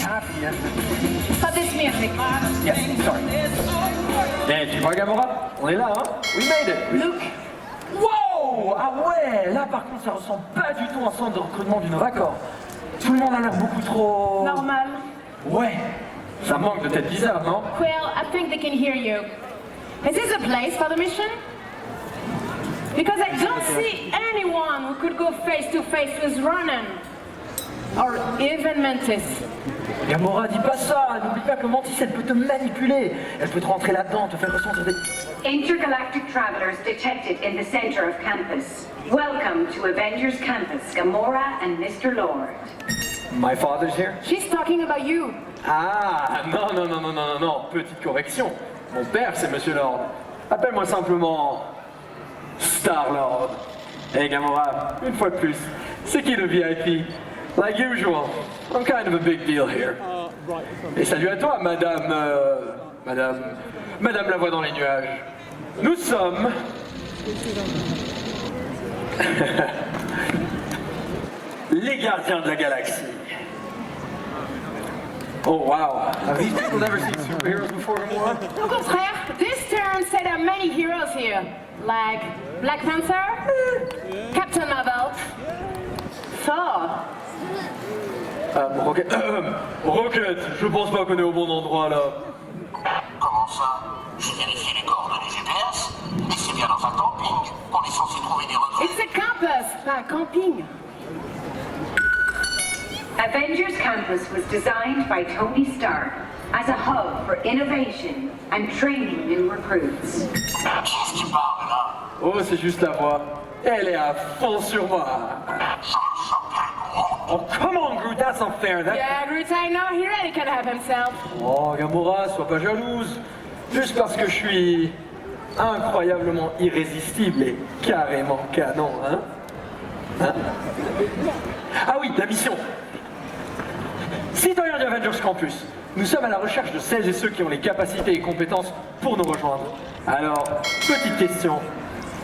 Happy, hein? But this music. Yes, sorry. Eh, tu vois, Gamora? On est là, hein? We made it! Look. Wow! Ah ouais! Là, par contre, ça ressemble pas du tout à un centre de recrutement du Novacor. Tout le monde a l'air beaucoup trop... Normal. Ouais! Ça manque de tête bizarre, non? Well, I think they can hear you. Is this a place for the mission? Because I don't see anyone who could go face to face with Ronan. Or even Mantis. Gamora, dis pas ça! N'oublie pas que Mantis, elle peut te manipuler. Elle peut te rentrer là-dedans, te faire ressentir des... Intergalactic travelers detected in the center of campus. Welcome to Avengers Campus, Gamora and Mr. Lord. My father's here? She's talking about you. Ah, non, petite correction. Mon père, c'est Monsieur Lord. Appelle-moi simplement... Star-Lord. Hey Gamora, une fois de plus, c'est qui le VIP? Like usual, I'm kind of a big deal here. Et salut à toi, Madame la voix dans les nuages. Nous sommes... les gardiens de la galaxie. Oh wow, have these people never seen superheroes before, Gamora? Au contraire, this turn said there are many heroes here. Like Black Panther, Captain Marvel, Thor. Rocket, je pense pas qu'on est au bon endroit là. Comment ça? J'ai vérifié les coordonnées GPS, et c'est bien dans un camping qu'on est censé trouver des recrues. It's a campus, not camping. Avengers Campus was designed by Tony Stark as a hub for innovation and training new recruits. Qu'est-ce qui parle là? Oh, c'est juste la voix. Elle est à fond sur moi. Oh, come on, Groot, that's not fair. Yeah, Groot, I know, he really can help himself. Oh, Gamora, sois pas jalouse. Juste parce que je suis incroyablement irrésistible et carrément canon, hein? Ah oui, la mission. Citoyens du Avengers Campus, nous sommes à la recherche de celles et ceux qui ont les capacités et compétences pour nous rejoindre. Alors, petite question,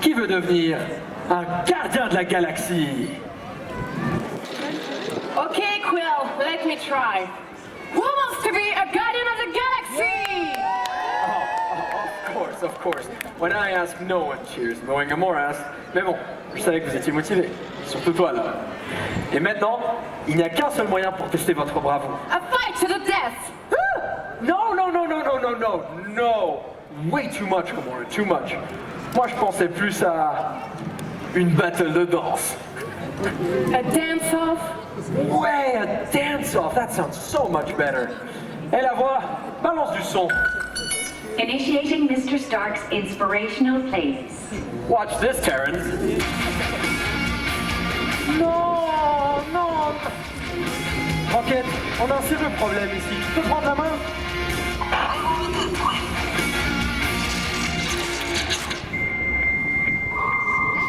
qui veut devenir un gardien de la galaxie? Okay, Quill, let me try. Who wants to be a guardian of the galaxy? Of course. When I ask, no one cheers. Knowing Gamora asked, mais bon, je savais que vous étiez motivé. Surtout toi, là. Et maintenant, il n'y a qu'un seul moyen pour tester votre bravoure. A fight to the death. No. Way too much, Gamora, too much. Moi, je pensais plus à une battle de danse. A dance-off? Ouais, a dance-off. That sounds so much better. Et la voix, balance du son. Initiating Mr. Stark's inspirational playlist. Watch this, Terrence. Non. Rocket, on a un sérieux problème ici. Tu peux prendre la main?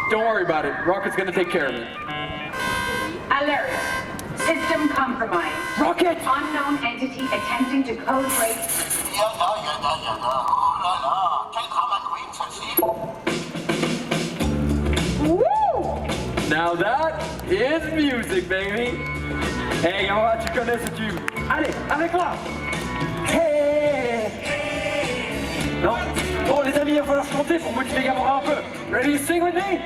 Don't worry about it. Rocket's gonna take care of it. Alert! System compromised. Rocket! Unknown entity attempting to code break. Yana. Oh là là, quel drama queen celle-ci. Woo! Now that is music, baby. Hey, Gamora, tu connais ce tube. Allez, avec moi. Hey! Non? Bon, les amis, il va falloir se compter pour motiver Gamora un peu. Ready to sing with me?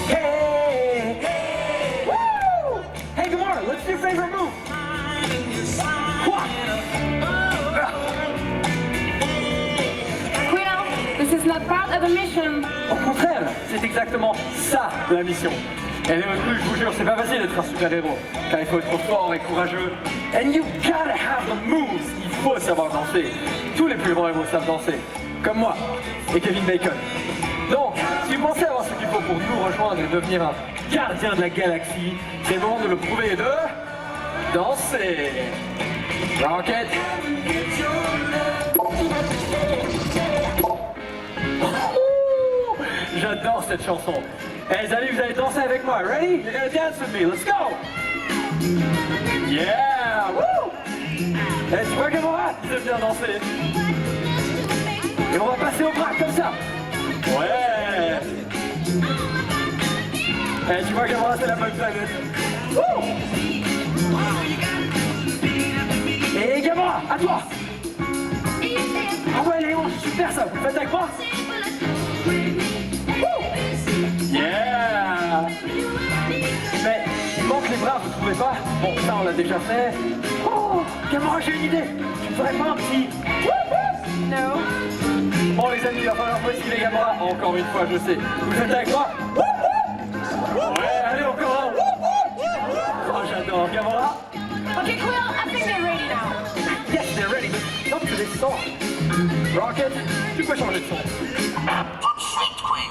Hey! Woo! Hey, Gamora, let's do your favorite move. Quill, this is not part of the mission. Au contraire, c'est exactement ça la mission. Et les recrues, je vous jure, c'est pas facile d'être un super-héros, car il faut être fort et courageux. And you gotta have the moves. Il faut savoir danser. Tous les plus grands héros savent danser, comme moi et Kevin Bacon. Donc, si vous pensez avoir ce qu'il faut pour nous rejoindre et devenir un gardien de la galaxie, c'est le moment de le prouver et de danser. Rocket. J'adore cette chanson. Hey les amis, vous allez danser avec moi. Ready? You're gonna dance with me. Let's go. Yeah. Woo. Hey, tu vois Gamora? J'aime bien danser. Et on va passer au bras comme ça. Ouais. Eh, tu vois, Gamora, c'est la bonne planète. Wouh! Et Gamora, à toi! Ah ouais, les hanches, super ça, vous le faites avec moi? Wouh! Yeah! Mais il manque les bras, vous trouvez pas? Bon, ça on l'a déjà fait. Oh! Gamora, j'ai une idée! Tu me ferais pas un petit... No. Bon les amis, il va falloir motiver Gamora. Encore une fois, je sais. Vous le faites avec moi? Ouais, allez, encore un. Oh, j'adore. Gamora? Okay, Quill, I think they're ready now. Yes, they're ready. Stop to this song. Rocket, tu peux changer de son. Tout de suite, Queen.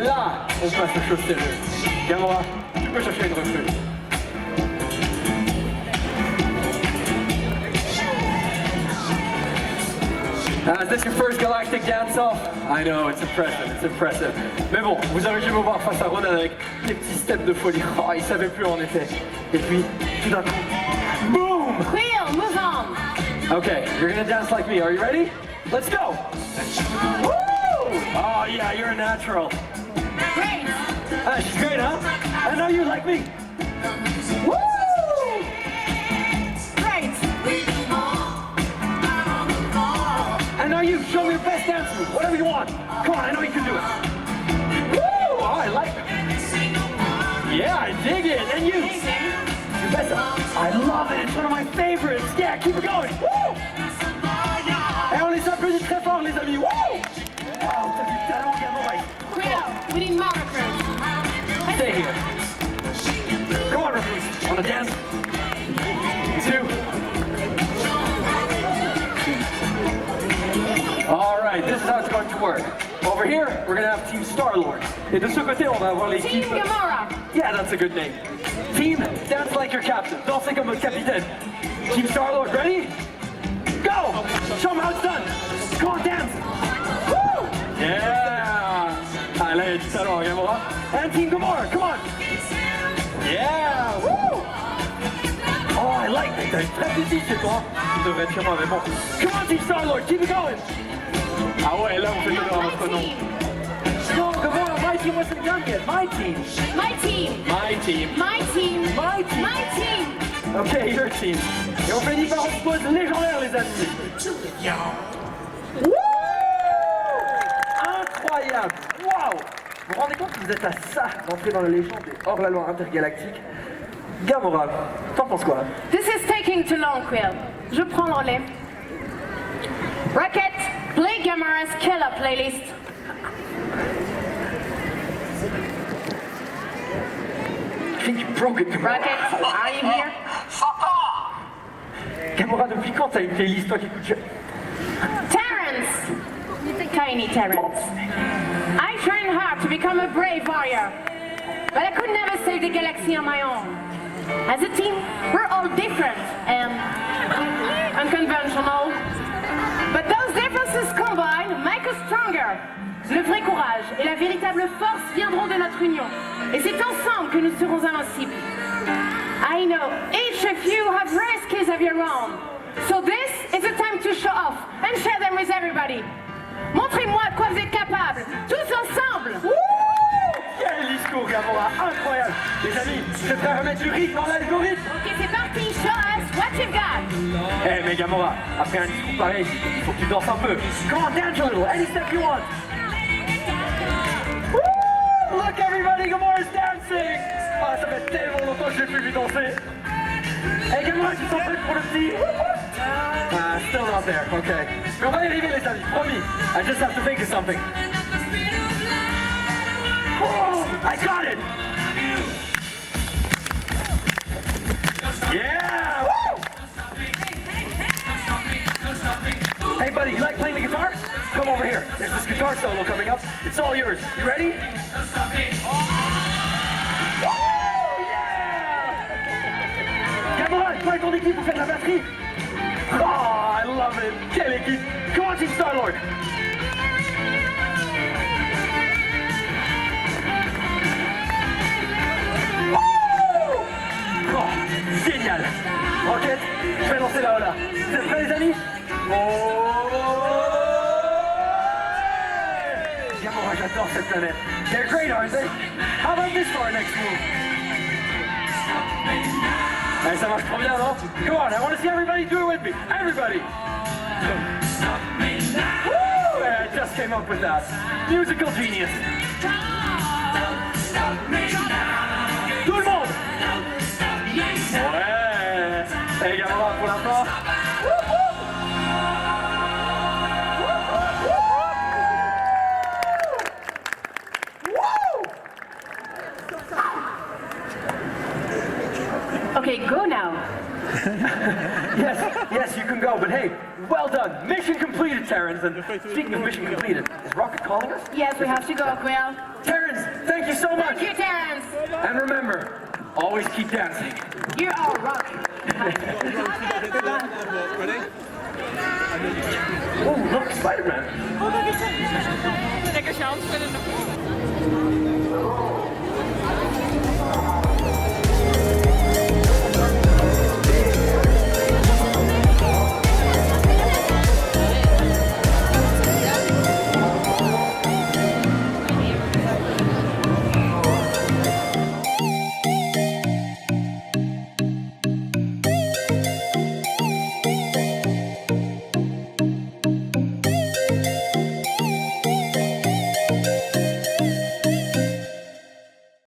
Là, on passe aux choses sérieuses. Gamora, tu peux chercher une recrue. Is this your first galactic dance-off? I know, it's impressive. Mais bon, vous avez dû me voir face à Ronan avec des petits steps de folie. Oh, il savait plus en effet. Et puis, tout d'un coup, boom! Quill, move on. Okay, you're gonna dance like me. Are you ready? Let's go! Woo! Oh yeah, you're a natural. Great. She's great, huh? I know you like me. Woo! Great. I know you. Show me your best dance move. Whatever you want. Come on, I know you can do it. Woo! Oh, I like it. Yeah, I dig it. And you. Amazing. Your best. I love it. It's one of my favorites. Yeah, keep it going. Woo! Et on les applaudit très fort, les amis. Woo! Wow, t'as du talent, Gamora. Quill, we need more recruits. Stay here. Come on, recruits. Wanna dance? 2. All right, this is how it's going to work. Over here, we're gonna have Team Star-Lord. Et de ce côté, on va avoir Team l'équipe... Gamora. Yeah, that's a good name. Team, dance like your captain. Dansez comme votre capitaine. Team Star-Lord, ready? Go! Show them how it's done. Come on, dance. Woo! Yeah! Ah, là, il y a du talent, Gamora. And Team Gamora, come on. Yeah! Woo! Oh, I like that. T'as une très petite chez toi. Tu devrais être chez moi, mais bon. Come on, Team Star-Lord, keep it going. Ah ouais, là, on fait honneur à votre nom. No, Gamora, my team wasn't done yet. My team. My team. My team. My team. My team. My team. Ok, your team. Et on finit par une pause légendaire, les amis. Wouh! Incroyable! Waouh! Vous vous rendez compte que vous êtes à ça d'entrer dans la légende des hors-la-loi intergalactiques? Gamora, t'en penses quoi? This is taking too long, Quill. Je prends le relais. Rocket, play Gamora's killer playlist. I think you broke it, Gamora. Rocket, are you here? Sympa. Gamora, depuis quand t'as une playlist, toi qui écoutes... Terrence! Tiny Terrence. I trained hard to become a brave warrior, but I could never save the galaxy on my own. As a team, we're all different and unconventional. But those differences combined make us stronger. Le vrai courage et la véritable force viendront de notre union. Et c'est ensemble que nous serons invincibles. I know each of you have rare skills of your own. So this is a time to show off and share them with everybody. Montrez-moi de quoi vous êtes capables, tous ensemble. Quel discours, Gamora, incroyable! Les amis, je vais remettre du rythme dans l'algorithme! Ok, c'est parti, show us what you've got. Eh, mais Gamora, après un discours pareil, il faut que tu danses un peu. Come on, dance a little, any step you want! Woo! Look everybody, Gamora's dancing! Ah, ça fait tellement longtemps que je n'ai plus vu danser! Hey Gamora, tu t'en prêtes pour le petit? Ah, still not there, ok. Mais on va y arriver les amis, promis! I just have to think of something. Oh, I got it! Yeah! Woo! Hey buddy, you like playing the guitar? Come over here. There's this guitar solo coming up. It's all yours. You ready? Woo! Yeah! Gamora, toi et ton équipe, vous faites la batterie. Oh, I love it. Quelle équipe. Come on, Team Star-Lord. Oh, génial! Rocket, je vais lancer là-haut là. Vous êtes prêts les amis? Oh! Gamora, j'adore cette planète. They're great, aren't they? How about this for our next move? Hey, ça marche trop bien, non? Come on, I want to see everybody do it with me. Everybody! Woo! I just came up with that. Musical genius. Tout le monde! Ouais! Hey, Gamora, pour la fin. Okay, go now. Yes, you can go, but hey, well done. Mission completed, Terrence. And speaking of mission completed, is Rocket calling us? Yes, we have to go, Quill. Terrence, thank you so much. Thank you, Terrence. And remember, always keep dancing. You're all rock. Ready? Oh, look, Spider-Man. Lekker Sjans,